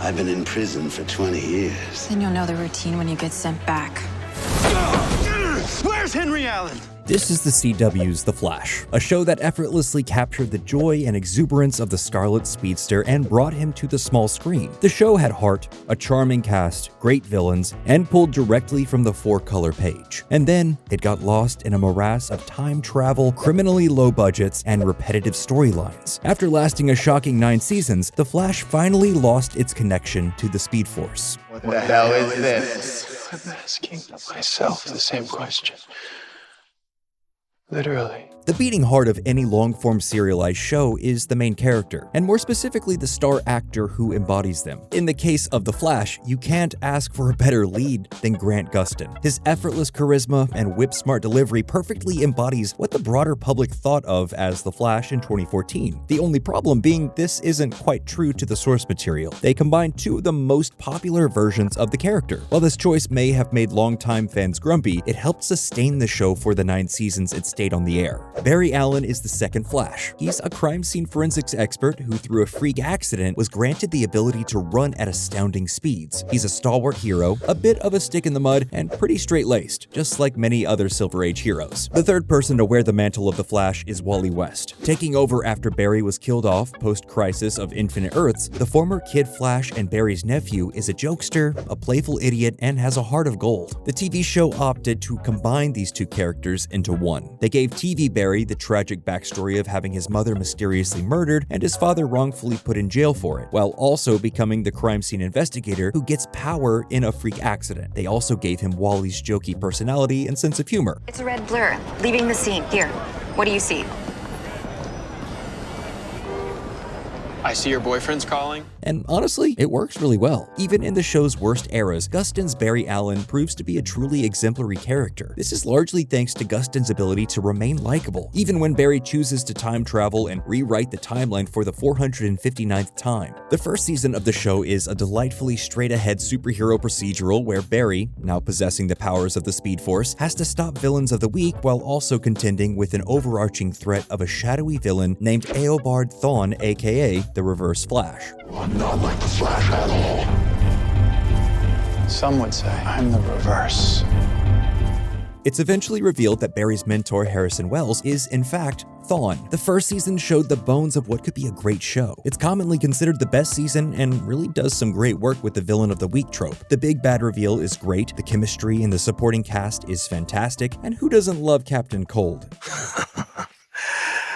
I've been in prison for 20 years. Then you'll know the routine when you get sent back. Where's Henry Allen? This is the CW's The Flash, a show that effortlessly captured the joy and exuberance of the Scarlet Speedster and brought him to the small screen. The show had heart, a charming cast, great villains, and pulled directly from the 4-color page. And then it got lost in a morass of time travel, criminally low budgets, and repetitive storylines. After lasting a shocking 9 seasons, The Flash finally lost its connection to the Speed Force. What the hell is this? I'm asking myself the same question. Literally. The beating heart of any long-form serialized show is the main character, and more specifically the star actor who embodies them. In the case of The Flash, you can't ask for a better lead than Grant Gustin. His effortless charisma and whip-smart delivery perfectly embodies what the broader public thought of as The Flash in 2014. The only problem being this isn't quite true to the source material. They combined 2 of the most popular versions of the character. While this choice may have made longtime fans grumpy, it helped sustain the show for the 9 seasons it stayed on the air. Barry Allen is the second Flash. He's a crime scene forensics expert who, through a freak accident, was granted the ability to run at astounding speeds. He's a stalwart hero, a bit of a stick in the mud, and pretty straight-laced, just like many other Silver Age heroes. The third person to wear the mantle of the Flash is Wally West. Taking over after Barry was killed off post-Crisis of Infinite Earths, the former Kid Flash and Barry's nephew is a jokester, a playful idiot, and has a heart of gold. The TV show opted to combine these 2 characters into one. They gave TV Barry the tragic backstory of having his mother mysteriously murdered and his father wrongfully put in jail for it, while also becoming the crime scene investigator who gets power in a freak accident. They also gave him Wally's jokey personality and sense of humor. It's a red blur. Leaving the scene. Here. What do you see? I see your boyfriend's calling. And honestly, it works really well. Even in the show's worst eras, Gustin's Barry Allen proves to be a truly exemplary character. This is largely thanks to Gustin's ability to remain likable, even when Barry chooses to time travel and rewrite the timeline for the 459th time. The first season of the show is a delightfully straight-ahead superhero procedural where Barry, now possessing the powers of the Speed Force, has to stop villains of the week while also contending with an overarching threat of a shadowy villain named Eobard Thawne, aka the Reverse Flash. I'm not like the Flash at all. Some would say I'm the reverse. It's eventually revealed that Barry's mentor, Harrison Wells, is in fact Thawne. The first season showed the bones of what could be a great show. It's commonly considered the best season and really does some great work with the villain of the week trope. The big bad reveal is great, the chemistry in the supporting cast is fantastic, and who doesn't love Captain Cold?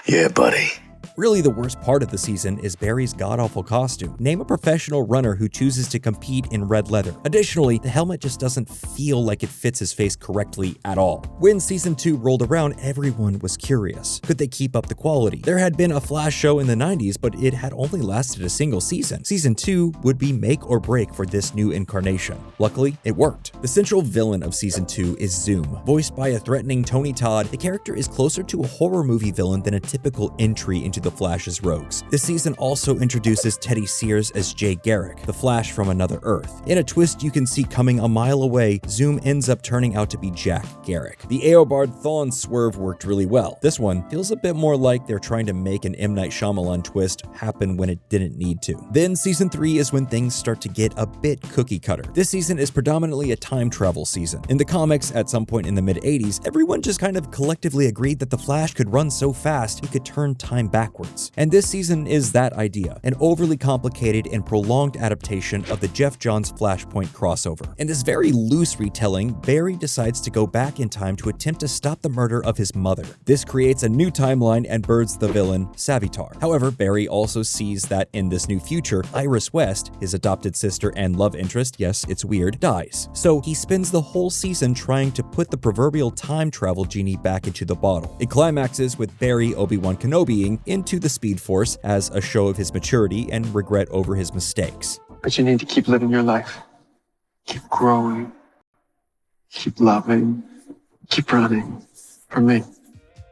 Yeah, buddy. Really, the worst part of the season is Barry's god-awful costume. Name a professional runner who chooses to compete in red leather. Additionally, the helmet just doesn't feel like it fits his face correctly at all. When season 2 rolled around, everyone was curious. Could they keep up the quality? There had been a Flash show in the 90s, but it had only lasted a single season. Season 2 would be make or break for this new incarnation. Luckily, it worked. The central villain of season 2 is Zoom. Voiced by a threatening Tony Todd, the character is closer to a horror movie villain than a typical entry into the Flash's rogues. This season also introduces Teddy Sears as Jay Garrick, the Flash from another Earth. In a twist you can see coming a mile away, Zoom ends up turning out to be Jack Garrick. The Eobard Thawne swerve worked really well. This one feels a bit more like they're trying to make an M. Night Shyamalan twist happen when it didn't need to. Then season 3 is when things start to get a bit cookie cutter. This season is predominantly a time travel season. In the comics, at some point in the mid-80s, everyone just kind of collectively agreed that the Flash could run so fast he could turn time backwards. And this season is that idea, an overly complicated and prolonged adaptation of the Jeff Johns Flashpoint crossover. In this very loose retelling, Barry decides to go back in time to attempt to stop the murder of his mother. This creates a new timeline and births the villain, Savitar. However, Barry also sees that in this new future, Iris West, his adopted sister and love interest, yes, it's weird, dies. So he spends the whole season trying to put the proverbial time travel genie back into the bottle. It climaxes with Barry Obi-Wan Kenobiing into the Speed Force as a show of his maturity and regret over his mistakes. But you need to keep living your life. Keep growing. Keep loving. Keep running. For me.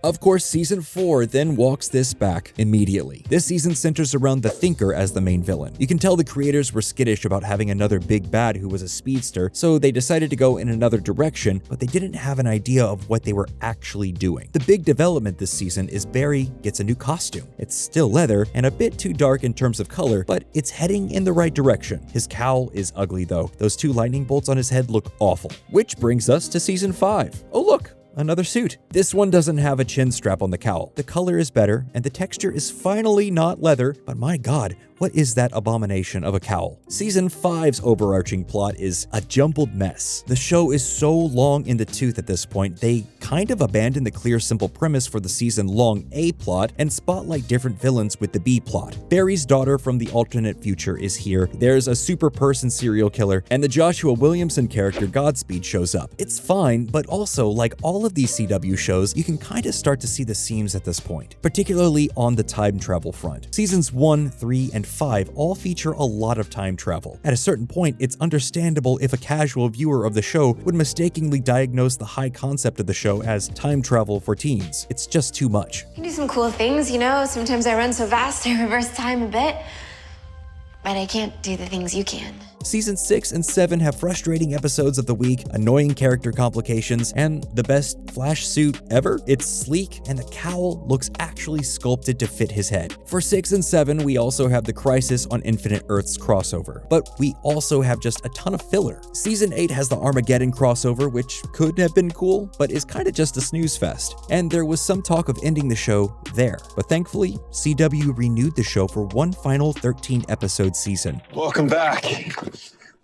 Of course, Season 4 then walks this back immediately. This season centers around the Thinker as the main villain. You can tell the creators were skittish about having another big bad who was a speedster, so they decided to go in another direction, but they didn't have an idea of what they were actually doing. The big development this season is Barry gets a new costume. It's still leather and a bit too dark in terms of color, but it's heading in the right direction. His cowl is ugly though. Those 2 lightning bolts on his head look awful. Which brings us to Season 5. Oh look! Another suit. This one doesn't have a chin strap on the cowl. The color is better, and the texture is finally not leather, but my god, what is that abomination of a cowl? Season 5's overarching plot is a jumbled mess. The show is so long in the tooth at this point, they kind of abandon the clear, simple premise for the season-long A plot and spotlight different villains with the B plot. Barry's daughter from the alternate future is here, there's a super person serial killer, and the Joshua Williamson character Godspeed shows up. It's fine, but also, like all of these CW shows, you can kind of start to see the seams at this point, particularly on the time travel front. Seasons 1, 3, and 5 all feature a lot of time travel. At a certain point, it's understandable if a casual viewer of the show would mistakenly diagnose the high concept of the show as time travel for teens. It's just too much. You can do some cool things, you know? Sometimes I run so fast I reverse time a bit. But I can't do the things you can. Season 6 and 7 have frustrating episodes of the week, annoying character complications, and the best Flash suit ever. It's sleek, and the cowl looks actually sculpted to fit his head. For 6 and 7, we also have the Crisis on Infinite Earths crossover, but we also have just a ton of filler. Season 8 has the Armageddon crossover, which could have been cool, but is kinda just a snooze fest. And there was some talk of ending the show there, but thankfully, CW renewed the show for one final 13-episode season. Welcome back.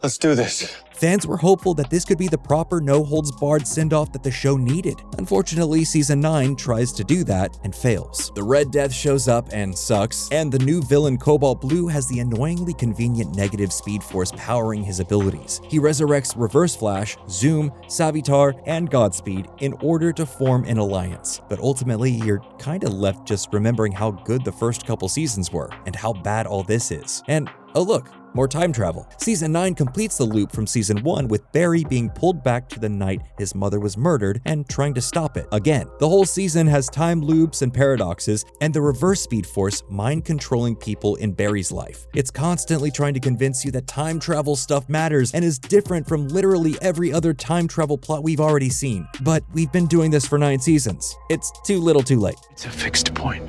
Let's do this. Fans were hopeful that this could be the proper no-holds-barred send-off that the show needed. Unfortunately, Season 9 tries to do that and fails. The Red Death shows up and sucks, and the new villain Cobalt Blue has the annoyingly convenient negative speed force powering his abilities. He resurrects Reverse Flash, Zoom, Savitar, and Godspeed in order to form an alliance. But ultimately, you're kinda left just remembering how good the first couple seasons were, and how bad all this is. And, oh look, more time travel. Season 9 completes the loop from Season 1 with Barry being pulled back to the night his mother was murdered and trying to stop it again. The whole season has time loops and paradoxes, and the reverse speed force mind-controlling people in Barry's life. It's constantly trying to convince you that time travel stuff matters and is different from literally every other time travel plot we've already seen. But we've been doing this for 9 seasons. It's too little too late. It's a fixed point.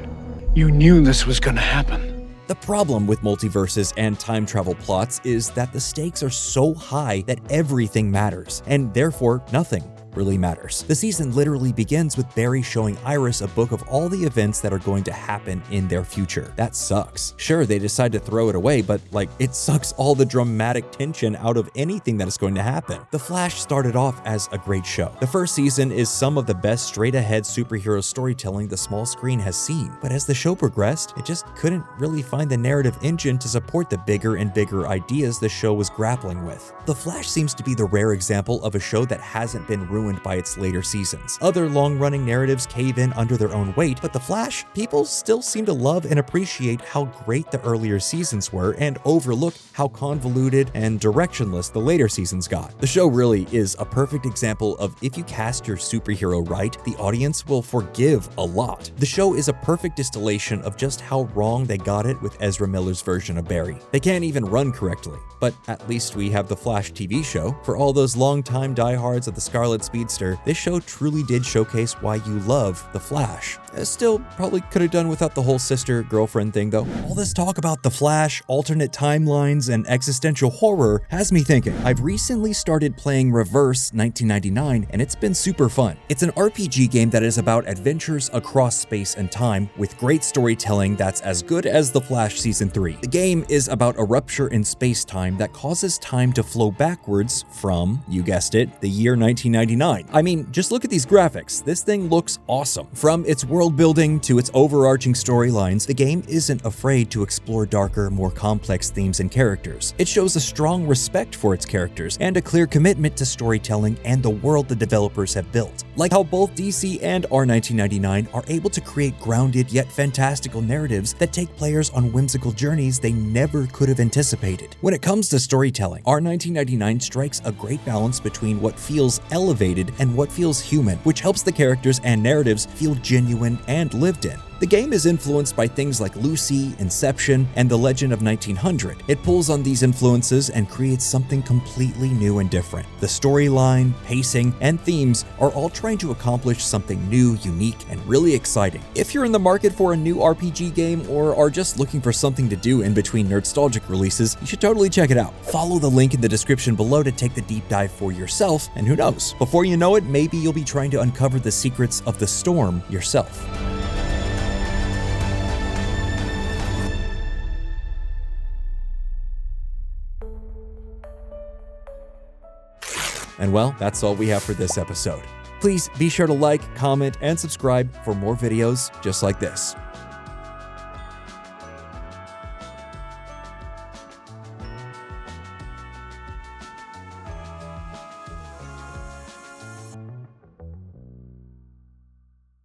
You knew this was gonna happen. The problem with multiverses and time travel plots is that the stakes are so high that everything matters, and therefore nothing really matters. The season literally begins with Barry showing Iris a book of all the events that are going to happen in their future. That sucks. Sure, they decide to throw it away, but it sucks all the dramatic tension out of anything that is going to happen. The Flash started off as a great show. The first season is some of the best straight-ahead superhero storytelling the small screen has seen, but as the show progressed, it just couldn't really find the narrative engine to support the bigger and bigger ideas the show was grappling with. The Flash seems to be the rare example of a show that hasn't been ruined by its later seasons. Other long-running narratives cave in under their own weight, but The Flash, people still seem to love and appreciate how great the earlier seasons were and overlook how convoluted and directionless the later seasons got. The show really is a perfect example of if you cast your superhero right, the audience will forgive a lot. The show is a perfect distillation of just how wrong they got it with Ezra Miller's version of Barry. They can't even run correctly, but at least we have the Flash TV show. For all those longtime diehards of the Scarlet Speedster, this show truly did showcase why you love The Flash. Still, probably could have done without the whole sister-girlfriend thing though. All this talk about The Flash, alternate timelines, and existential horror has me thinking. I've recently started playing Reverse 1999, and it's been super fun. It's an RPG game that is about adventures across space and time, with great storytelling that's as good as The Flash Season 3. The game is about a rupture in space-time that causes time to flow backwards from, you guessed it, the year 1999. I mean, just look at these graphics. This thing looks awesome. From its world building to its overarching storylines, the game isn't afraid to explore darker, more complex themes and characters. It shows a strong respect for its characters and a clear commitment to storytelling and the world the developers have built. Like how both DC and R1999 are able to create grounded yet fantastical narratives that take players on whimsical journeys they never could have anticipated. When it comes to storytelling, R1999 strikes a great balance between what feels elevated complicated and what feels human, which helps the characters and narratives feel genuine and lived in. The game is influenced by things like Lucy, Inception, and The Legend of 1900. It pulls on these influences and creates something completely new and different. The storyline, pacing, and themes are all trying to accomplish something new, unique, and really exciting. If you're in the market for a new RPG game or are just looking for something to do in between Nerdstalgic releases, you should totally check it out. Follow the link in the description below to take the deep dive for yourself, and who knows, before you know it, maybe you'll be trying to uncover the secrets of the storm yourself. And well, that's all we have for this episode. Please be sure to like, comment, and subscribe for more videos just like this.